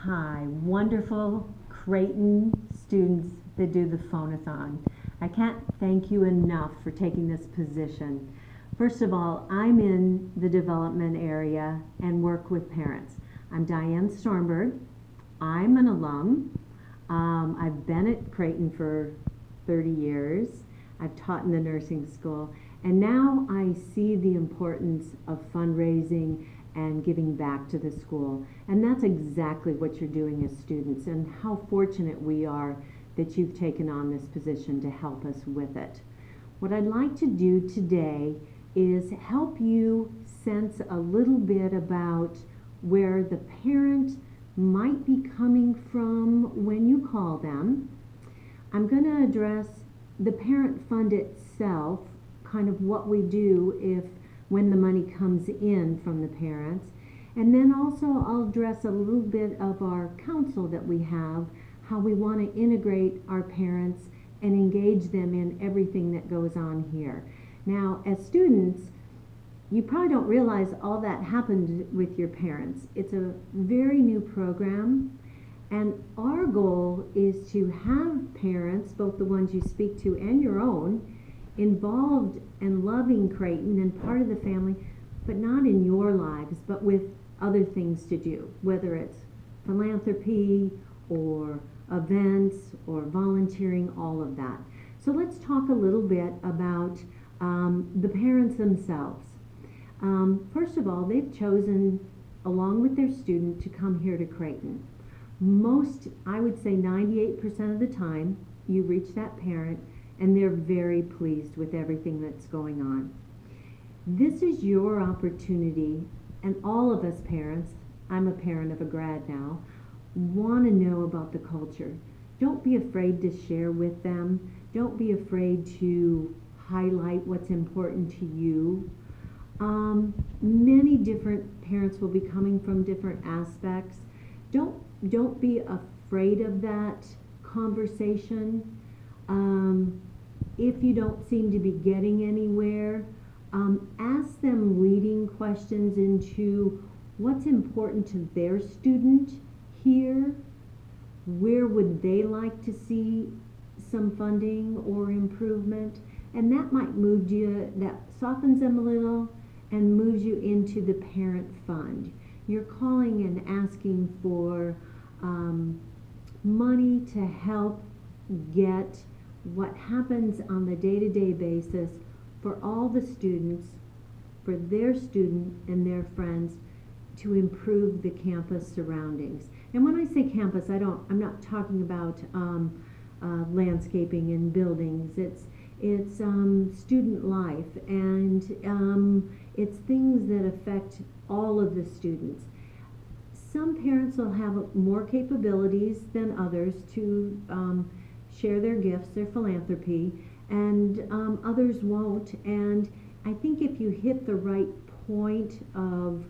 Hi, wonderful Creighton students that do the phone-a-thon. I can't thank you enough for taking this position. First of all, I'm in the development area and work with parents. I'm Diane Stormberg. I'm an alum. I've been at Creighton for 30 years. I've taught in the nursing school, and now I see the importance of fundraising and giving back to the school. And that's exactly what you're doing as students, and how fortunate we are that you've taken on this position to help us with it. What I'd like to do today is help you sense a little bit about where the parent might be coming from when you call them. I'm going to address the parent fund itself, kind of what we do when the money comes in from the parents. And then also I'll address a little bit of our council that we have, how we want to integrate our parents and engage them in everything that goes on here. Now, as students, you probably don't realize all that happened with your parents. It's a very new program, and our goal is to have parents, both the ones you speak to and your own, involved and loving Creighton and part of the family, but not in your lives, but with other things to do, whether it's philanthropy or events or volunteering, all of that. So let's talk a little bit about the parents themselves. First of all, they've chosen, along with their student, to come here to Creighton. Most, I would say 98% of the time, you reach that parent and they're very pleased with everything that's going on. This is your opportunity, and all of us parents, I'm a parent of a grad now, want to know about the culture. Don't be afraid to share with them. Don't be afraid to highlight what's important to you. Many different parents will be coming from different aspects. Don't be afraid of that conversation. If you don't seem to be getting anywhere, ask them leading questions into what's important to their student here. Where would they like to see some funding or improvement? And that might move you, that softens them a little and moves you into the parent fund. You're calling and asking for money to help get what happens on the day-to-day basis for all the students, for their student and their friends, to improve the campus surroundings. And when I say campus, I'm not talking about landscaping and buildings. It's student life, and it's things that affect all of the students. Some parents will have more capabilities than others to share their gifts, their philanthropy, and others won't. And I think if you hit the right point of,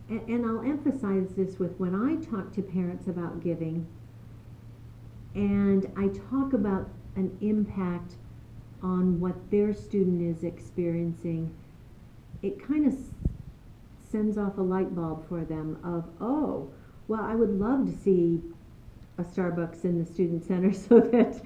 and I'll emphasize this with when I talk to parents about giving, and I talk about an impact on what their student is experiencing, it kind of sends off a light bulb for them of, oh, well, I would love to see a Starbucks in the student center so that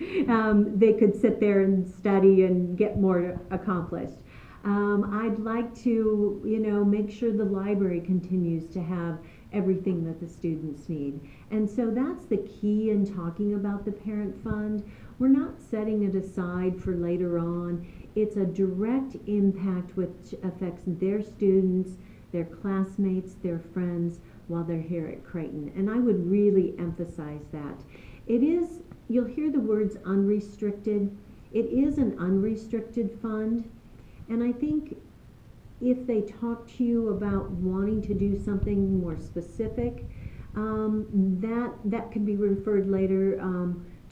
they could sit there and study and get more accomplished. I'd like to, make sure the library continues to have everything that the students need. And so that's the key in talking about the parent fund. We're not setting it aside for later on. It's a direct impact which affects their students, their classmates, their friends, while they're here at Creighton. And I would really emphasize that. It is, you'll hear the words unrestricted. It is an unrestricted fund. And I think if they talk to you about wanting to do something more specific, that could be referred later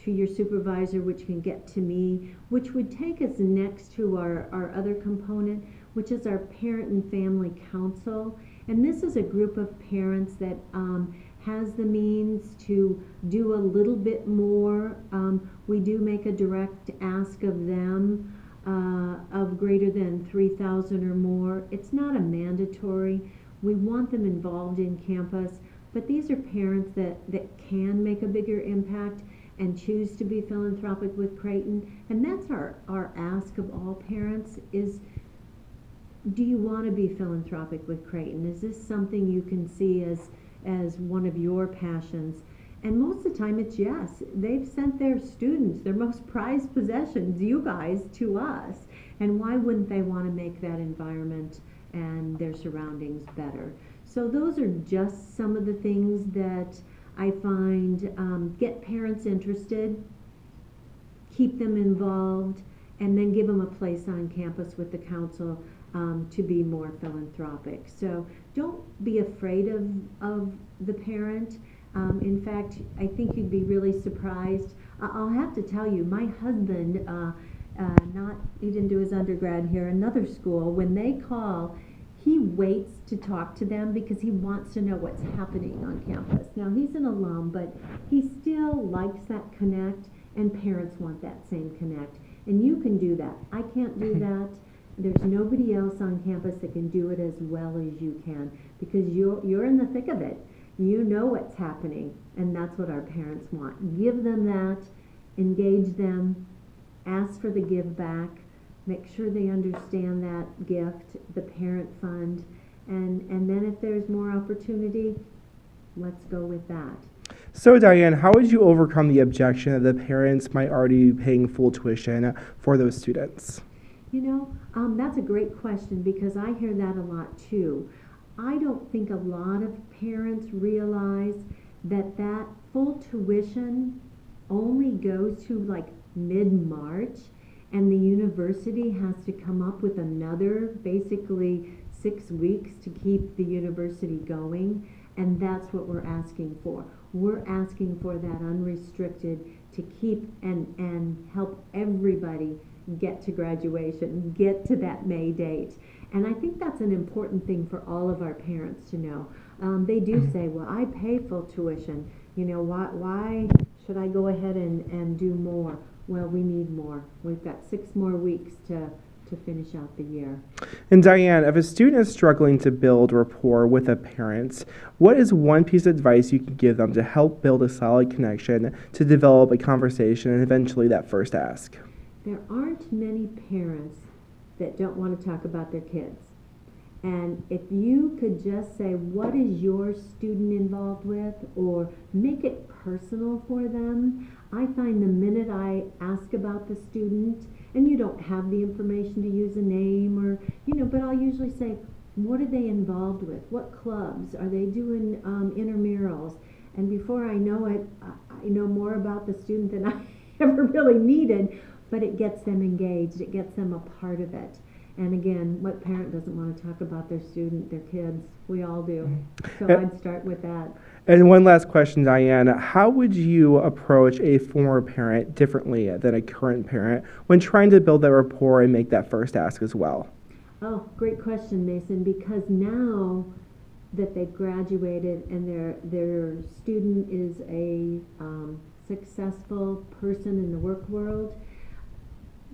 to your supervisor, which can get to me, which would take us next to our other component, which is our Parent and Family Council. And this is a group of parents that has the means to do a little bit more. We do make a direct ask of them of greater than 3,000 or more. It's not a mandatory. We want them involved in campus, but these are parents that can make a bigger impact and choose to be philanthropic with Creighton. And that's our ask of all parents is, do you want to be philanthropic with Creighton? Is this something you can see as one of your passions? And most of the time it's yes. They've sent their students, their most prized possessions, you guys, to us. And why wouldn't they want to make that environment and their surroundings better? So those are just some of the things that I find get parents interested, keep them involved, and then give them a place on campus with the council to be more philanthropic. So don't be afraid of the parent. In fact, I think you'd be really surprised. I'll have to tell you, my husband, he didn't do his undergrad here, another school, when they call, he waits to talk to them because he wants to know what's happening on campus. Now, he's an alum, but he still likes that connect, and parents want that same connect. And you can do that. I can't do that. There's nobody else on campus that can do it as well as you can, because you're in the thick of it. You know what's happening, and that's what our parents want. Give them that, engage them, ask for the give back, make sure they understand that gift, the parent fund, and then if there's more opportunity, let's go with that. So Diane, how would you overcome the objection that the parents might already be paying full tuition for those students? You know, that's a great question, because I hear that a lot too. I don't think a lot of parents realize that full tuition only goes to like mid-March, and the university has to come up with another basically 6 weeks to keep the university going, and that's what we're asking for. We're asking for that unrestricted to keep and help everybody get to graduation, get to that May date. And I think that's an important thing for all of our parents to know. They do say, well, I pay full tuition. You know, why should I go ahead and do more? Well, we need more. We've got 6 more weeks to finish out the year. And Diane, if a student is struggling to build rapport with a parent, what is one piece of advice you can give them to help build a solid connection, to develop a conversation, and eventually that first ask? There aren't many parents that don't want to talk about their kids. And if you could just say, what is your student involved with, or make it personal for them. I find the minute I ask about the student, and you don't have the information to use a name or, but I'll usually say, what are they involved with? What clubs? Are they doing intramurals? And before I know it, I know more about the student than I ever really needed, but it gets them engaged. It gets them a part of it. And again, what parent doesn't want to talk about their student, their kids? We all do. So I'd start with that. And one last question, Diane. How would you approach a former parent differently than a current parent when trying to build that rapport and make that first ask as well? Oh, great question, Mason, because now that they've graduated and their student is a successful person in the work world,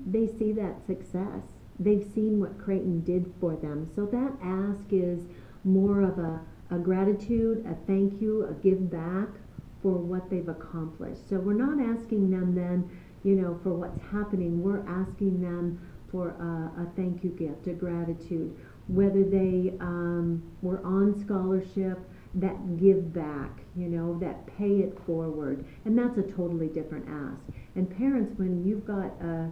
they see that success. They've seen what Creighton did for them. So that ask is more of a gratitude, a thank you, a give back for what they've accomplished. So we're not asking them then, for what's happening. We're asking them for a thank you gift, a gratitude. Whether they were on scholarship, that give back, that pay it forward. And that's a totally different ask. And parents, when you've got a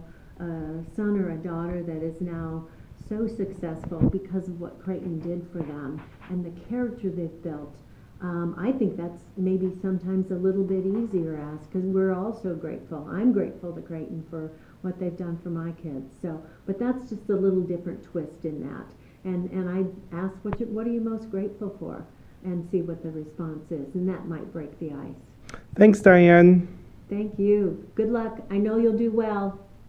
son or a daughter that is now so successful because of what Creighton did for them and the character they've built, I think that's maybe sometimes a little bit easier ask, because we're all so grateful. I'm grateful to Creighton for what they've done for my kids. So, but that's just a little different twist in that. And I ask, what are you most grateful for? And see what the response is, and that might break the ice. Thanks, Diane. Thank you. Good luck. I know you'll do well.